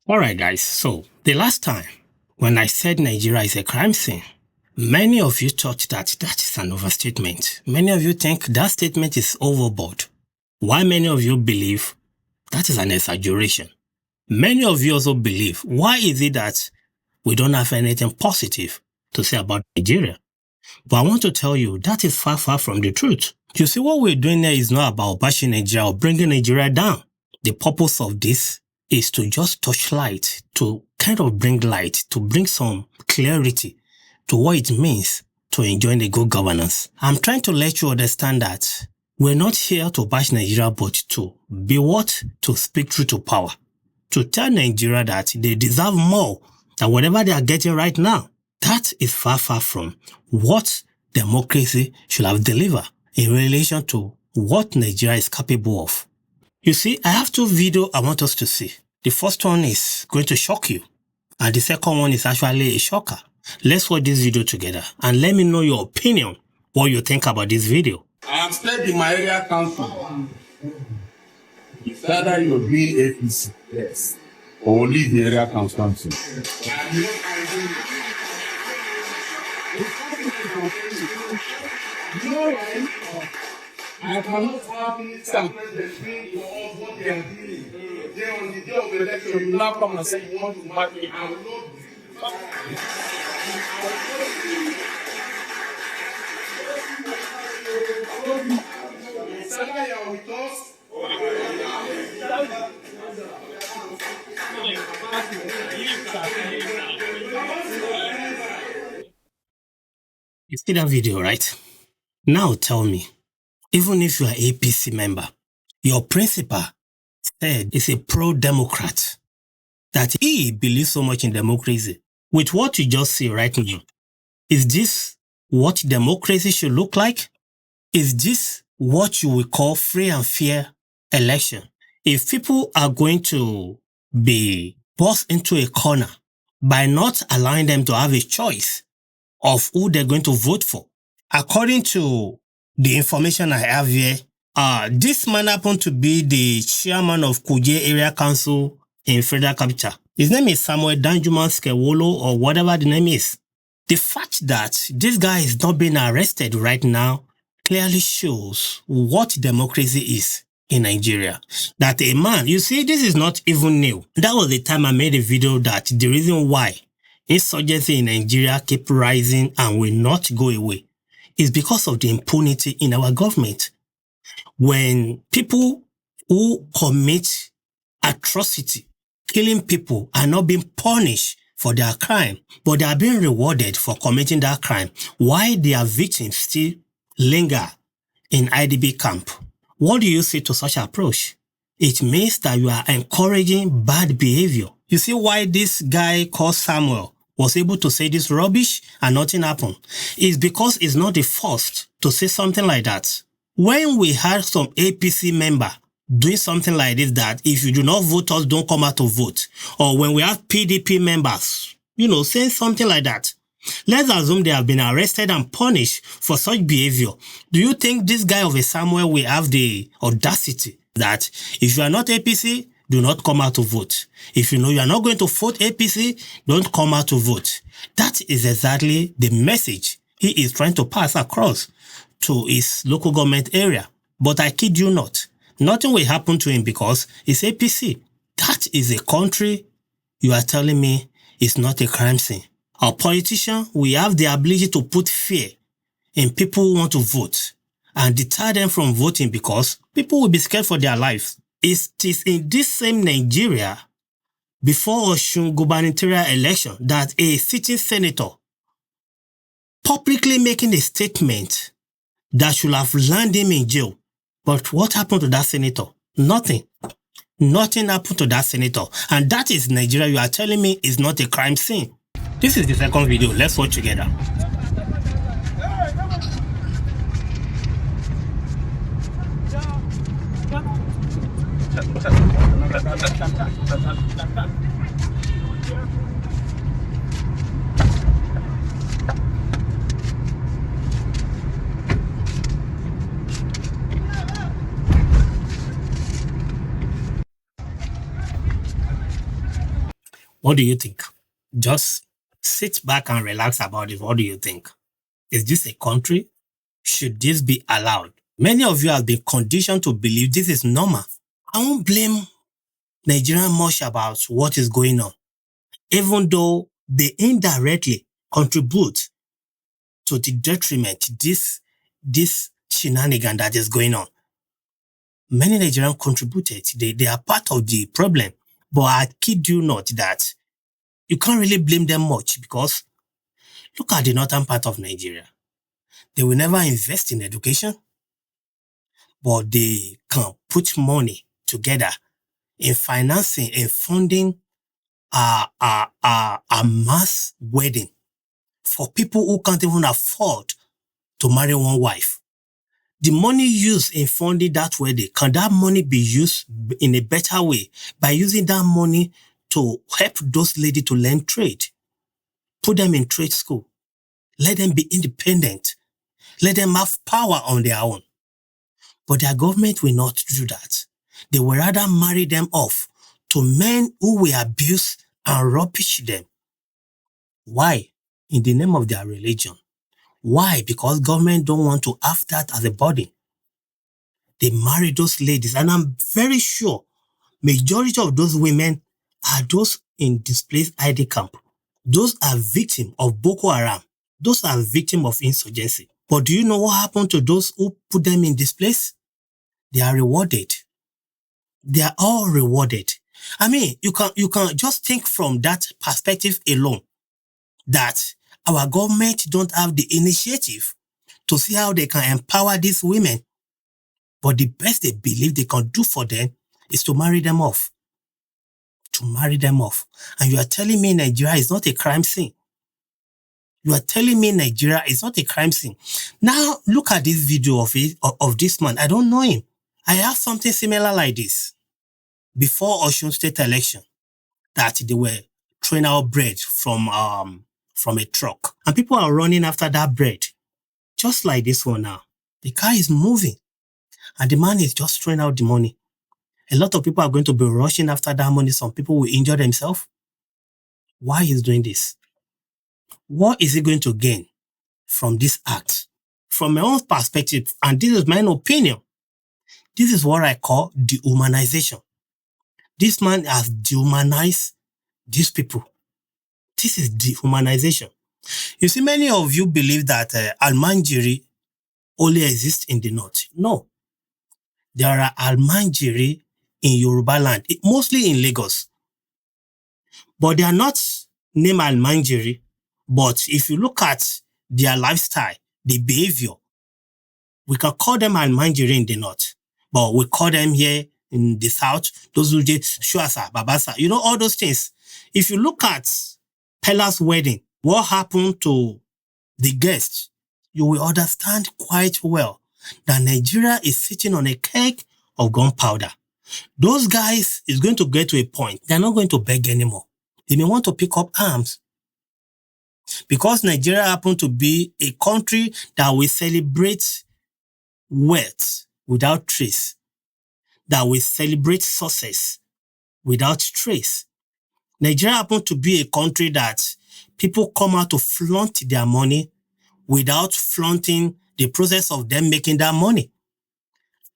Alright guys, so the last time when I said Nigeria is a crime scene, many of you thought that is an overstatement. Many of you think that statement is overboard. Why many of you believe that is an exaggeration? Many of you also believe, why is it that we don't have anything positive to say about Nigeria? But I want to tell you, that is far, far from the truth. You see, what we're doing here is not about bashing Nigeria or bringing Nigeria down. The purpose of this is to just touch light, to kind of bring light, to bring some clarity to what it means to enjoy the good governance. I'm trying to let you understand that we're not here to bash Nigeria, but to be what? To speak truth to power. To tell Nigeria that they deserve more than whatever they are getting right now. That is far, far from what democracy should have delivered in relation to what Nigeria is capable of. You see, I have two videos I want us to see. The first one is going to shock you, and the second one is actually a shocker. Let's watch this video together and let me know your opinion, what you think about this video. I am stayed in my area council. It's either you'll be APC, yes, or leave the area council. I cannot have it and president being all what they are doing. They on the day of election, you now come and say you want to mark me. I will not be. Somebody with us. You see that video, right? Now tell me, even if you are APC member, your principal said is a pro-democrat, that he believes so much in democracy. With what you just see right now, is this what democracy should look like? Is this what you will call free and fair election? If people are going to be forced into a corner by not allowing them to have a choice of who they're going to vote for, according to the information I have here, this man happened to be the chairman of Kuje Area Council in Federal Capital. His name is Danjuma Shekwolo, or whatever the name is. The fact that this guy is not being arrested right now clearly shows what democracy is in Nigeria. That a man, you see, this is not even new. That was the time I made a video that the reason why insurgency in Nigeria keep rising and will not go away is because of the impunity in our government. When people who commit atrocity, killing people, are not being punished for their crime, but they are being rewarded for committing that crime, why their victims still linger in IDP camp. What do you say to such approach? It means that you are encouraging bad behavior. You see why this guy called Samuel was able to say this rubbish and nothing happened? It's because it's not the first to say something like that. When we had some APC member doing something like this, that if you do not vote us, don't come out to vote. Or when we have PDP members, saying something like that. Let's assume they have been arrested and punished for such behavior. Do you think this guy of a Samuel will have the audacity that if you are not APC, do not come out to vote? If you know you are not going to vote APC, don't come out to vote. That is exactly the message he is trying to pass across to his local government area. But I kid you not, nothing will happen to him because it's APC. That is a country you are telling me is not a crime scene. Our politicians, we have the ability to put fear in people who want to vote and deter them from voting because people will be scared for their lives. It is in this same Nigeria, before Osun gubernatorial election, that a sitting senator publicly making a statement that should have landed him in jail. But what happened to that senator? Nothing. Nothing happened to that senator. And that is Nigeria you are telling me is not a crime scene. This is the second video. Let's watch together. What do you think? Just sit back and relax about it. What do you think? Is this a country? Should this be allowed? Many of you have been conditioned to believe this is normal. I won't blame Nigeria much about what is going on, even though they indirectly contribute to the detriment, this shenanigan that is going on. Many Nigerians contributed. They are part of the problem. But I kid you not that you can't really blame them much, because look at the northern part of Nigeria. They will never invest in education, but they can put money together in financing and funding a mass wedding for people who can't even afford to marry one wife. The money used in funding that wedding, can that money be used in a better way by using that money to help those ladies to learn trade? Put them in trade school. Let them be independent. Let them have power on their own. But their government will not do that. They will rather marry them off to men who will abuse and rubbish them. Why? In the name of their religion. Why? Because government don't want to have that as a burden. They marry those ladies, and I'm very sure majority of those women are those in displaced ID camp. Those are victims of Boko Haram. Those are victims of insurgency. But do you know what happened to those who put them in this place? They are rewarded. They are all rewarded. I mean, you can just think from that perspective alone that our government don't have the initiative to see how they can empower these women. But the best they believe they can do for them is to marry them off. To marry them off. And you are telling me Nigeria is not a crime scene. You are telling me Nigeria is not a crime scene. Now, look at this video of this man. I don't know him. I have something similar like this. Before Osun State election, that they were throwing out bread from a truck. And people are running after that bread. Just like this one now. The car is moving. And the man is just throwing out the money. A lot of people are going to be rushing after that money. Some people will injure themselves. Why is doing this? What is he going to gain from this act? From my own perspective, and this is my own opinion, this is what I call dehumanization. This man has dehumanized these people. This is dehumanization. You see, many of you believe that Almanjiri only exists in the north. No. There are Almanjiri in Yoruba land, mostly in Lagos. But they are not named Almanjiri. But if you look at their lifestyle, the behavior, we can call them Almanjiri in the north. But we call them here in the south, those who did Shuasa, Babasa, all those things. If you look at Pella's wedding, what happened to the guests, you will understand quite well that Nigeria is sitting on a keg of gunpowder. Those guys is going to get to a point, they're not going to beg anymore. They may want to pick up arms. Because Nigeria happened to be a country that will celebrate wealth without trace, that will celebrate success without trace. Nigeria happened to be a country that people come out to flaunt their money without flaunting the process of them making that money.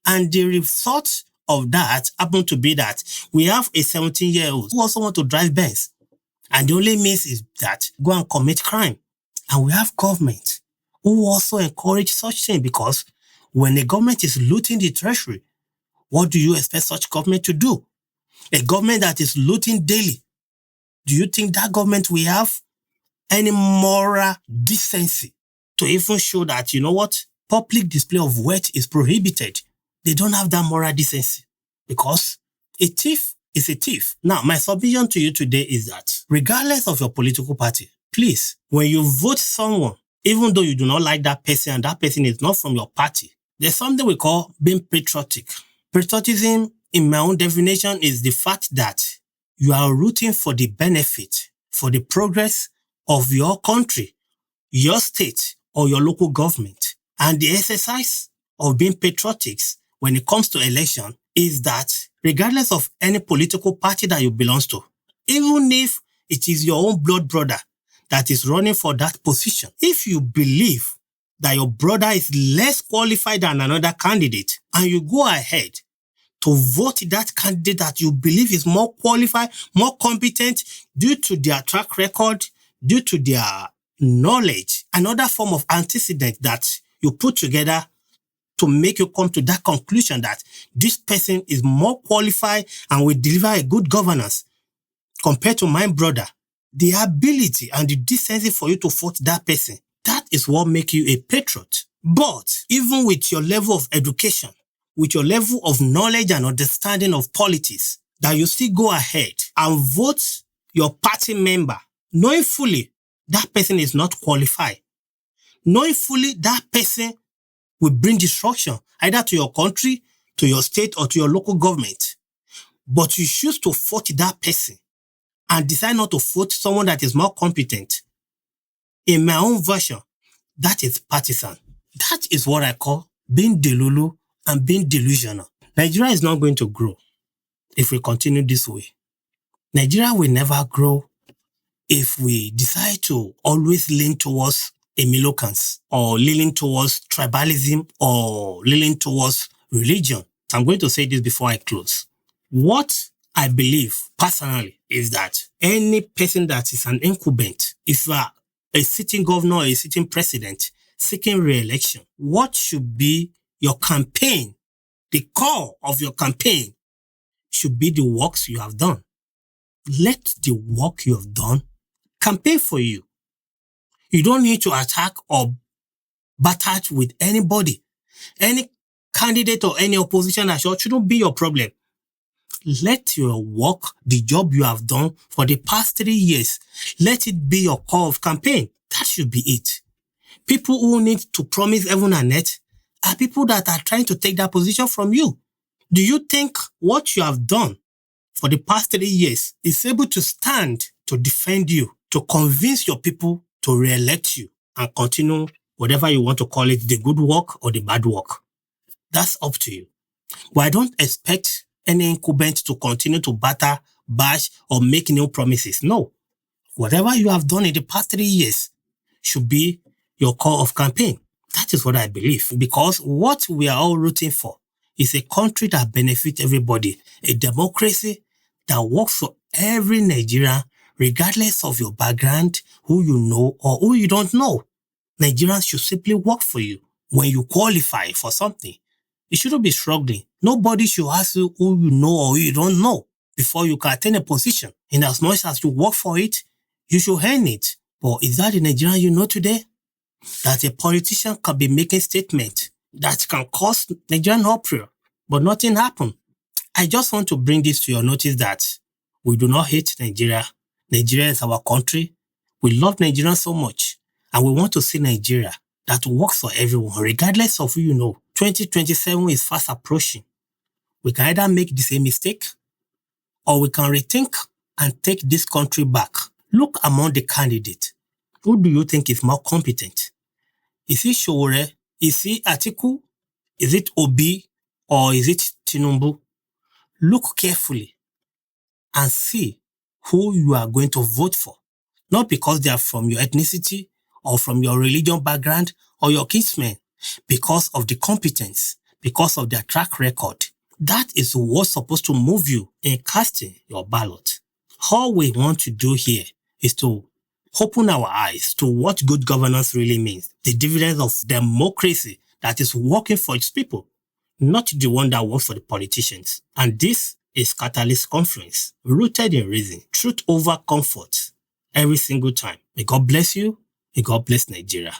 And the result of that happened to be that we have a 17-year-old who also wants to drive Benz. And the only means is that go and commit crime. And we have government who also encourage such thing, because when a government is looting the treasury, what do you expect such government to do? A government that is looting daily, do you think that government will have any moral decency to even show that, public display of wealth is prohibited? They don't have that moral decency, because a thief is a thief. Now, my submission to you today is that regardless of your political party, please, when you vote someone, even though you do not like that person and that person is not from your party, there's something we call being patriotic. Patriotism, in my own definition, is the fact that you are rooting for the benefit, for the progress of your country, your state, or your local government. And the exercise of being patriotic when it comes to election is that regardless of any political party that you belong to, even if it is your own blood brother that is running for that position. If you believe that your brother is less qualified than another candidate and you go ahead to vote that candidate that you believe is more qualified, more competent due to their track record, due to their knowledge, another form of antecedent that you put together to make you come to that conclusion that this person is more qualified and will deliver a good governance compared to my brother, the ability and the decency for you to vote that person, that is what makes you a patriot. But even with your level of education, with your level of knowledge and understanding of politics, that you still go ahead and vote your party member, knowing fully that person is not qualified, knowing fully that person will bring destruction either to your country, to your state, or to your local government. But you choose to vote that person and decide not to vote someone that is more competent. In my own version, that is partisan. That is what I call being delulu and being delusional. Nigeria is not going to grow if we continue this way. Nigeria will never grow if we decide to always lean towards emilocans or leaning towards tribalism or leaning towards religion. I'm going to say this before I close. What I believe personally is that any person that is an incumbent, if a sitting governor or a sitting president seeking re-election, what should be your campaign? The core of your campaign should be the works you have done. Let the work you have done campaign for you. You don't need to attack or battle with anybody. Any candidate or any opposition that shouldn't be your problem. Let your work, the job you have done for the past 3 years, let it be your core of campaign. That should be it. People who need to promise heaven and earth are people that are trying to take that position from you. Do you think what you have done for the past 3 years is able to stand to defend you, to convince your people to re-elect you and continue whatever you want to call it, the good work or the bad work? That's up to you. But I don't expect any incumbent to continue to bash, or make new promises. No. Whatever you have done in the past 3 years should be your core of campaign. That is what I believe. Because what we are all rooting for is a country that benefits everybody, a democracy that works for every Nigerian, regardless of your background, who you know or who you don't know. Nigerians should simply work for you. When you qualify for something, you shouldn't be struggling. Nobody should ask you who you know or who you don't know before you can attain a position. In as much as you work for it, you should earn it. But is that the Nigerian you know today? That a politician can be making statements that can cause Nigerian uproar, but nothing happened. I just want to bring this to your notice that we do not hate Nigeria. Nigeria is our country. We love Nigeria so much, and we want to see Nigeria that works for everyone, regardless of who you know. 2027 is fast approaching. We can either make the same mistake, or we can rethink and take this country back. Look among the candidates. Who do you think is more competent? Is it Showore? Is it Atiku? Is it Obi? Or is it Tinubu? Look carefully and see who you are going to vote for. Not because they are from your ethnicity or from your religion background or your kinsmen, because of the competence, because of their track record. That is what's supposed to move you in casting your ballot. All we want to do here is to open our eyes to what good governance really means, the dividends of democracy that is working for its people, not the one that works for the politicians. And this is Catalyst Conference, rooted in reason, truth over comfort, every single time. May God bless you. May God bless Nigeria.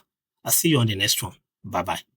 I'll see you on the next one. Bye-bye.